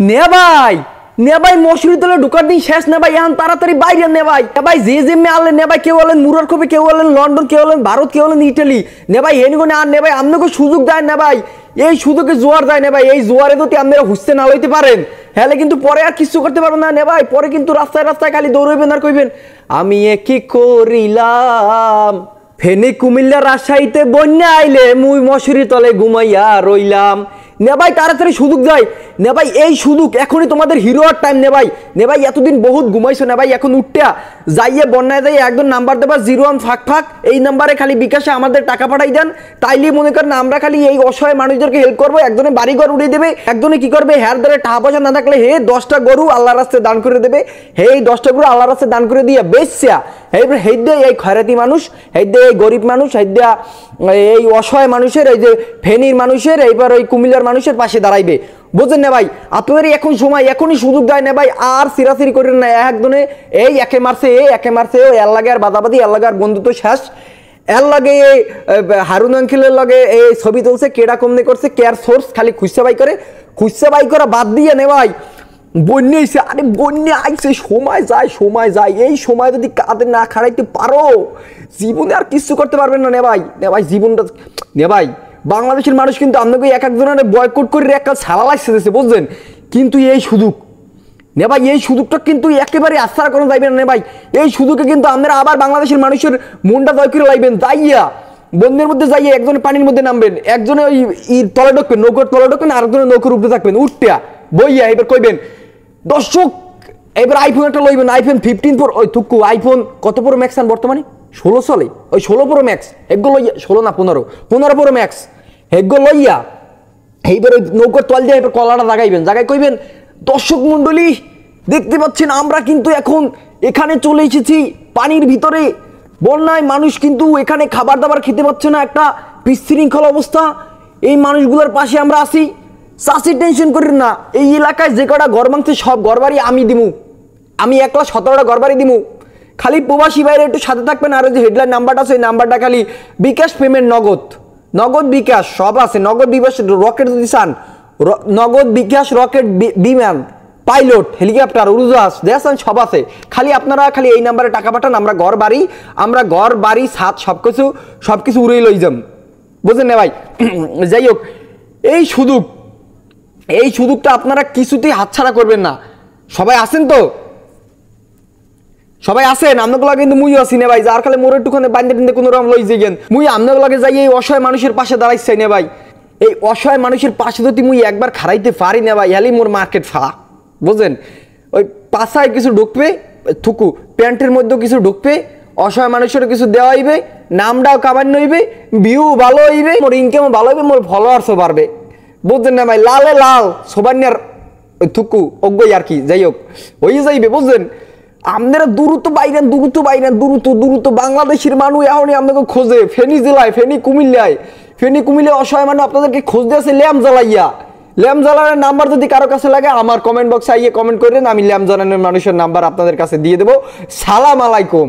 নে ভাই মশুরি তলে ঢুকার দিন শেষ নে ভাই, এখন তাড়াতাড়ি বাইরে নে ভাই যে জিম্মে আনলেন নে ভাই, কেউ বলেন মুরার কবি, কেউ বলেন লন্ডন, কেউ বলেন ভারত, কেউ বলেন ইটালি নে ভাই, এনগনে আর নে ভাই আপনাকে সুযোগ দেয় না ভাই, এই সুযোগে জোয়ার দেয় না ভাই, এই জোয়ারে যদি আপনারা হুসতে না লইতে পারেন হলে কিন্তু পরে আর কিছু করতে পারবেন না নে ভাই, পরে কিন্তু রাস্তায় রাস্তায় খালি দৌড়াইবেন আর কইবেন আমি কি করিলাম। ফেনী কুমিল্লা রাজশাহীতে বন্যা আইলে মুই মশুরি তলে ঘুমাইয়া রইলাম। নে ভাই তাড়াতাড়ি সুযোগ যায় নে ভাই, এই সুযোগ এখনই তোমাদের হিরোর টাইম নে ভাই এতদিন বহুত ঘুমাইছো না ভাই, এখন উঠটা যাইয়ে বন্যায় যাইয়ে একদম নাম্বার দেবা 01 ফাঁক ফাঁক, এই নাম্বারে খালি বিকাশে আমাদের টাকা পাঠাই দেন, তাইলে মনে করেন আমরা খালি এই অসহায় মানুষদেরকে হেল্প করবো। একজনে বাড়ি ঘর উড়িয়ে দেবে, একজনে কি করবে হেয়ার ধরে টাকা পয়সা না থাকলে হে 10টা গরু আল্লাহর রাস্তায় দান করে দেবে, হে এই 10টা গরু আল্লাহর রাস্তায় দান করে দিয়ে বেশ্যা হেদ্দে এই খয়রাতি মানুষ, হেদ্দে এই গরিব মানুষ, হেদ্দা এই অসহায় মানুষের, এই যে ফেনীর মানুষের, এইবার ওই কুমিল্লার মানুষের পাশে দাঁড়াইবে। বুঝলেন না ভাই, আপনাদের এখন সময়, এখনই সুযোগ দেয় না ভাই, আর সিরাসিরি করেন না একজনে এই একে মারছে ও এর লাগে আর বাদাবাদি, এর লাগে আর বন্ধুত্ব শেষ, এর লাগে হারুন আঙ্কেলের লাগে এই ছবি তুলছে, কেডা কমনে করছে, কেয়ার সোর্স খালি খুঁজছে বাই করা বাদ দিয়ে নে ভাই, বন্যা আইছে, আরে বন্যা আইছে, সময় যায়, এই সময় যদি কাঁধে না খাড়াইতে পারো জীবনে আর কিছু করতে পারবেন না নে ভাই জীবনটা নে ভাই। বাংলাদেশের মানুষ কিন্তু আপনাকে এক একজনের বয়কট করে একটা ছাড়া লাগছে বুঝলেন, কিন্তু এই সুযোগ নে ভাই, এই সুযোগটা কিন্তু একেবারে আশা করা যাইবে না ভাই, এই সুযোগে কিন্তু আপনারা আবার বাংলাদেশের মানুষের মনটা জয় করে লাইবেন, যাইয়া বন্যের মধ্যে যাইয়া একজনে পানির মধ্যে নামবেন, একজনে ওই তলে ঢুকবেন, নৌকোর তলে ঢুকবেন, আরেকজনে নৌকোর উপরে থাকবেন, উঠটা বইয়া এবার কইবেন দর্শক এবার আইফোন একটা লইবেন, আইফোন 15 প্রো, ওই থুকু আইফোন কত প্রো ম্যাক্স আন বর্তমানে 16 চলে, ওই 16 প্রো ম্যাক্স এগুলো লইয়া, 16 না 15 প্রো ম্যাক্স এগুলো লইয়া এইবার ওই নৌকোর তল দিয়ে এবার কলাটা জাগাই কইবেন দর্শক মন্ডলী দেখতে পাচ্ছেন আমরা কিন্তু এখন এখানে চলে এসেছি পানির ভিতরে, বন্যায় মানুষ কিন্তু এখানে খাবার দাবার খেতে পাচ্ছে না, একটা বিশৃঙ্খল অবস্থা, এই মানুষগুলোর পাশে আমরা আছি, চাষি টেনশন করেন না, এই এলাকায় যে কটা ঘর ভাঙছে সব ঘর বাড়ি আমি দিমু, আমি 1,17টা ঘর বাড়ি দিমু, খালি প্রবাসী বাইরে একটু সাথে থাকবেন, আর যে হেডলাইন নাম্বারটা আছে ওই নাম্বারটা খালি বিকাশ পেমেন্ট নগদ বিকাশ সব আছে, নগদ বিকাশ রকেট যদি চান নগদ বিকাশ রকেট বিমান পাইলট হেলিকপ্টার উড়োজাহাজ দেখছেন সব আছে, খালি আপনারা খালি এই নাম্বারে টাকা পাঠান, আমরা ঘর বাড়ি ছাদ সবকিছু উড়েই লই যাম। বুঝলেন না ভাই, যাই হোক এই সুযোগটা আপনারা কিছুতেই হাতছাড়া করবেন না। সবাই আছেন তো, সবাই আছেন, আপনাগুলা কিন্তু মুই আছি না ভাই, যার খালি মোর একটুখানে বান্ধে টিন্দে কোনো রকম লই যাইগেন, মুই আপনাগুলাকে যাই এই অসহায় মানুষের পাশে দাঁড়াইছে না ভাই, এই অসহায় মানুষের পাশে যদি মুই একবার খাড়াইতে পারি না ভাই, হেলি মোর মার্কেট ফা। বুঝলেন, ওই পাশায় কিছু ঢুকবে, থুকু প্যান্টের মধ্যেও কিছু ঢুকবে, অসহায় মানুষের কিছু দেওয়া হইবে, নামটাও কামান্য হইবে, ভিউ ভালো হইবে, মোর ইনকামও ভালো হইবে, মোর ফলোয়ার্সও বাড়বে। বুঝলেন না ভাই, লালে লাল সোবান্যার থুকু অজ্ঞই আর কি, যাই হোক হয়ে যাইবে। বুঝলেন, আপনারা দ্রুত দ্রুত বাংলাদেশের মানুষ এখনই আপনাকে খোঁজে, ফেনী জেলায়, ফেনী কুমিল্লায় অসহায় মানুষ আপনাদেরকে খোঁজ দিয়েছে ল্যাম্প জ্বালানোর নাম্বার যদি কারো কাছে লাগে আমার কমেন্ট বক্সে আইয়ে কমেন্ট করেন, আমি ল্যাম্প জ্বালানোর মানুষের নাম্বার আপনাদের কাছে দিয়ে দেবো। সালাম আলাইকুম।